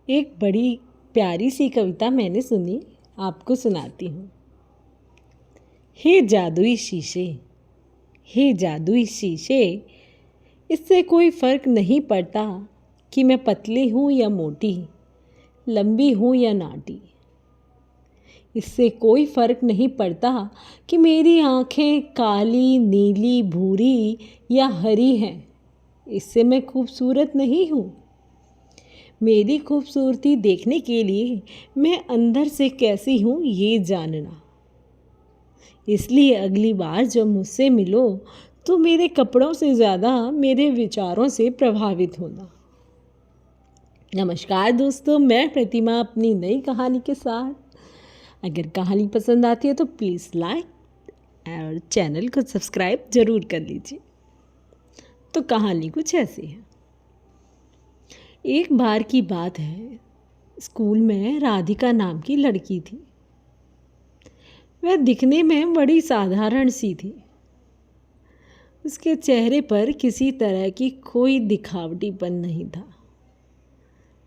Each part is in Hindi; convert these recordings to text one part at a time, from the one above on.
एक बड़ी प्यारी सी कविता मैंने सुनी, आपको सुनाती हूँ। हे जादुई शीशे, हे जादुई शीशे, इससे कोई फ़र्क नहीं पड़ता कि मैं पतली हूँ या मोटी, लंबी हूँ या नाटी। इससे कोई फ़र्क नहीं पड़ता कि मेरी आँखें काली, नीली, भूरी या हरी हैं। इससे मैं खूबसूरत नहीं हूँ। मेरी खूबसूरती देखने के लिए मैं अंदर से कैसी हूँ ये जानना। इसलिए अगली बार जब मुझसे मिलो तो मेरे कपड़ों से ज़्यादा मेरे विचारों से प्रभावित होना। नमस्कार दोस्तों, मैं प्रतिमा अपनी नई कहानी के साथ। अगर कहानी पसंद आती है तो प्लीज़ लाइक और चैनल को सब्सक्राइब ज़रूर कर लीजिए। तो कहानी कुछ ऐसी है। एक बार की बात है, स्कूल में राधिका नाम की लड़की थी। वह दिखने में बड़ी साधारण सी थी। उसके चेहरे पर किसी तरह की कोई दिखावटीपन नहीं था।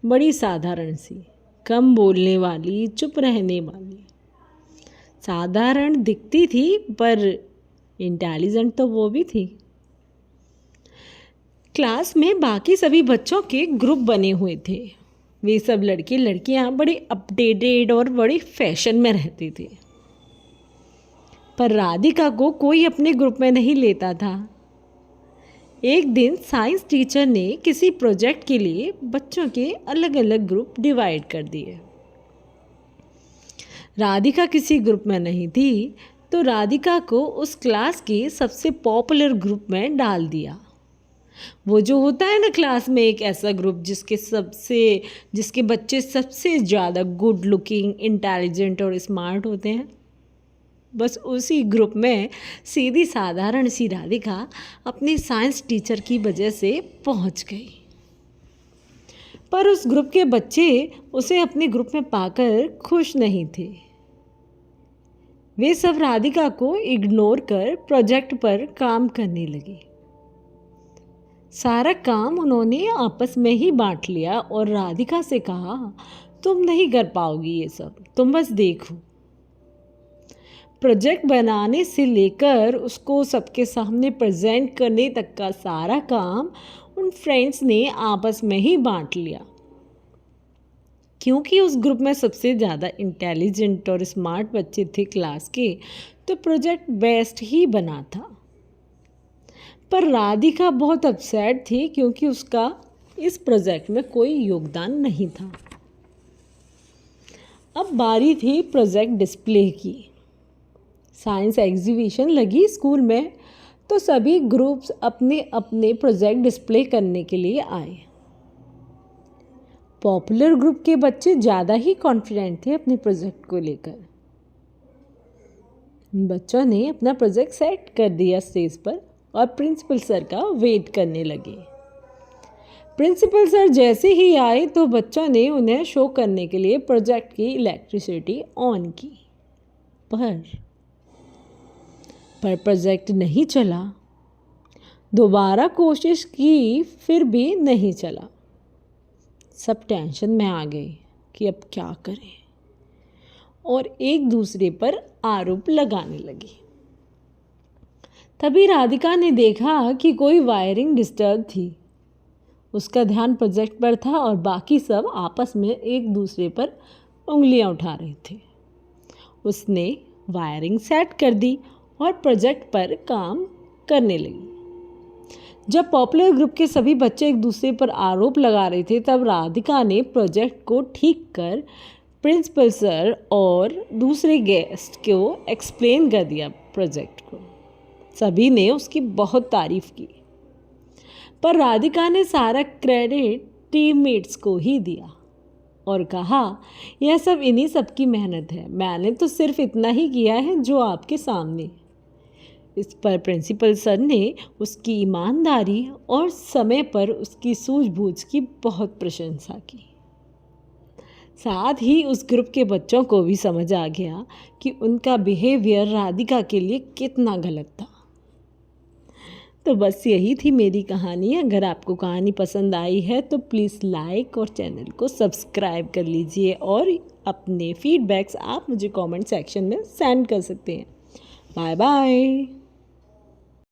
बड़ी साधारण सी, कम बोलने वाली, चुप रहने वाली। साधारण दिखती थी पर इंटेलिजेंट तो वो भी थी। क्लास में बाकी सभी बच्चों के ग्रुप बने हुए थे। वे सब लड़के लड़कियां बड़े अपडेटेड और बड़े फैशन में रहते थे, पर राधिका को कोई अपने ग्रुप में नहीं लेता था। एक दिन साइंस टीचर ने किसी प्रोजेक्ट के लिए बच्चों के अलग अलग ग्रुप डिवाइड कर दिए। राधिका किसी ग्रुप में नहीं थी, तो राधिका को उस क्लास के सबसे पॉपुलर ग्रुप में डाल दिया। वो जो होता है ना क्लास में एक ऐसा ग्रुप जिसके बच्चे सबसे ज़्यादा गुड लुकिंग, इंटेलिजेंट और स्मार्ट होते हैं। बस उसी ग्रुप में सीधी साधारण सी राधिका अपनी साइंस टीचर की वजह से पहुंच गई। पर उस ग्रुप के बच्चे उसे अपने ग्रुप में पाकर खुश नहीं थे। वे सब राधिका को इग्नोर कर प्रोजेक्ट पर काम करने लगे। सारा काम उन्होंने आपस में ही बांट लिया और राधिका से कहा, तुम नहीं कर पाओगी ये सब, तुम बस देखो। प्रोजेक्ट बनाने से लेकर उसको सबके सामने प्रेजेंट करने तक का सारा काम उन फ्रेंड्स ने आपस में ही बांट लिया। क्योंकि उस ग्रुप में सबसे ज़्यादा इंटेलिजेंट और स्मार्ट बच्चे थे क्लास के, तो प्रोजेक्ट बेस्ट ही बना था। पर राधिका बहुत अपसेट थी क्योंकि उसका इस प्रोजेक्ट में कोई योगदान नहीं था। अब बारी थी प्रोजेक्ट डिस्प्ले की। साइंस एग्जीबिशन लगी स्कूल में, तो सभी ग्रुप्स अपने अपने प्रोजेक्ट डिस्प्ले करने के लिए आए। पॉपुलर ग्रुप के बच्चे ज़्यादा ही कॉन्फिडेंट थे अपने प्रोजेक्ट को लेकर। बच्चों ने अपना प्रोजेक्ट सेट कर दिया स्टेज पर और प्रिंसिपल सर का वेट करने लगे। प्रिंसिपल सर जैसे ही आए तो बच्चों ने उन्हें शो करने के लिए प्रोजेक्ट की इलेक्ट्रिसिटी ऑन की, पर प्रोजेक्ट नहीं चला। दोबारा कोशिश की, फिर भी नहीं चला। सब टेंशन में आ गए कि अब क्या करें और एक दूसरे पर आरोप लगाने लगे। तभी राधिका ने देखा कि कोई वायरिंग डिस्टर्ब थी। उसका ध्यान प्रोजेक्ट पर था और बाकी सब आपस में एक दूसरे पर उंगलियां उठा रहे थे। उसने वायरिंग सेट कर दी और प्रोजेक्ट पर काम करने लगी। जब पॉपुलर ग्रुप के सभी बच्चे एक दूसरे पर आरोप लगा रहे थे, तब राधिका ने प्रोजेक्ट को ठीक कर प्रिंसिपल सर और दूसरे गेस्ट को एक्सप्लेन कर दिया प्रोजेक्ट को। सभी ने उसकी बहुत तारीफ की, पर राधिका ने सारा क्रेडिट टीममेट्स को ही दिया और कहा, यह सब इन्हीं सबकी मेहनत है, मैंने तो सिर्फ इतना ही किया है जो आपके सामने। इस पर प्रिंसिपल सर ने उसकी ईमानदारी और समय पर उसकी सूझबूझ की बहुत प्रशंसा की। साथ ही उस ग्रुप के बच्चों को भी समझ आ गया कि उनका बिहेवियर राधिका के लिए कितना गलत था। तो बस यही थी मेरी कहानी। अगर आपको कहानी पसंद आई है तो प्लीज़ लाइक और चैनल को सब्सक्राइब कर लीजिए, और अपने फीडबैक्स आप मुझे कमेंट सेक्शन में सेंड कर सकते हैं। Bye bye.